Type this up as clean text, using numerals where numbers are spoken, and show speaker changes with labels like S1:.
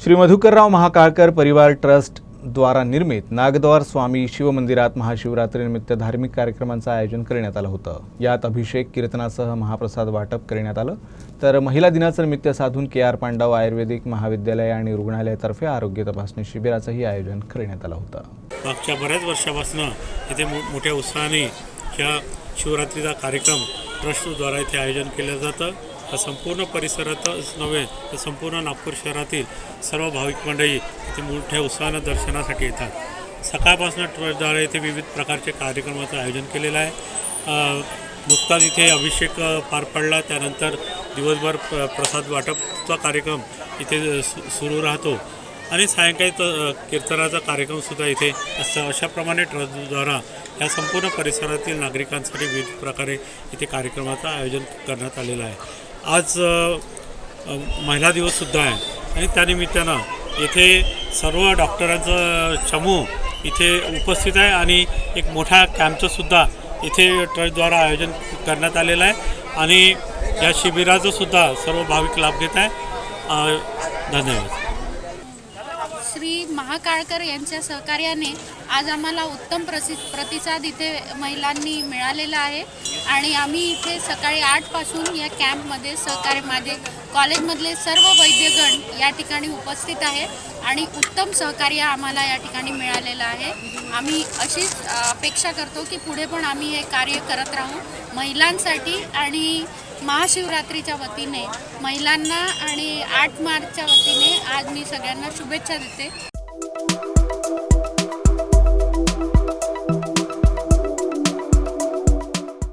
S1: श्री मधुकरराव महाकाळकर परिवार ट्रस्ट द्वारा निर्मित नागद्वार स्वामी शिवमंदिरात महाशिवरात्रीनिमित्त धार्मिक कार्यक्रमांचं आयोजन करण्यात आलं होतं। यात अभिषेक कीर्तनासह महाप्रसाद वाटप करण्यात आलं। तर महिला दिनाचं निमित्त साधून के.आर. पांडव आयुर्वेदिक महाविद्यालय आणि रुग्णालयातर्फे आरोग्य तपासणी शिबिराचंही आयोजन करण्यात आलं होतं।
S2: मागच्या बऱ्याच वर्षापासून इथे मोठ्या उत्साहाने ह्या शिवरात्रीचा कार्यक्रम ट्रस्टद्वारा इथे आयोजन केलं जातं। संपूर्ण परिसरातच नव्हे तर संपूर्ण नागपूर शहरातील सर्व भाविक मंडळी इथे मोठ्या उत्साहाने दर्शनासाठी येतात। सकाळपासून ट्रस्टद्वारा इथे विविध प्रकारचे कार्यक्रमाचं आयोजन केलेलं आहे। नुकताच इथे अभिषेक पार पडला, त्यानंतर दिवसभर प्रसाद वाटपचा कार्यक्रम इथे सुरू राहतो आणि सायंकाळी कीर्तनाचा कार्यक्रमसुद्धा इथे असतं। अशाप्रमाणे ट्रस्टद्वारा या संपूर्ण परिसरातील नागरिकांसाठी विविध प्रकारे इथे कार्यक्रमाचं आयोजन करण्यात आलेलं आहे। आज महिला दिवससुद्धा आहे आणि त्यानिमित्तानं इथे सर्व डॉक्टरांचं चमू इथे उपस्थित आहे आणि एक मोठ्या कॅम्पचंसुद्धा इथे ट्रस्टद्वारा आयोजन करण्यात आलेलं आहे आणि या शिबिराचंसुद्धा सर्व भाविक लाभ घेत आहे। धन्यवाद।
S3: श्री महाकाळकर यांच्या सहकार्याने आज आम्हाला उत्तम प्रतिसाद इथे महिलांनी मिळालेला आहे आणि आम्ही इथे सकाळी 8 पासून या कॅम्पमध्ये सहकार्य माझे कॉलेजमधले सर्व वैद्यगण या ठिकाणी उपस्थित आहे आणि उत्तम सहकार्य आम्हाला या ठिकाणी मिळालेलं आहे। आम्ही अशीच अपेक्षा करतो की पुढे पण आम्ही हे कार्य करत राहू महिलांसाठी आणि महाशिवरात्रीच्या वतीने महिलांना आणि 8 मार्चच्या वतीने आज मी सगळ्यांना शुभेच्छा देते।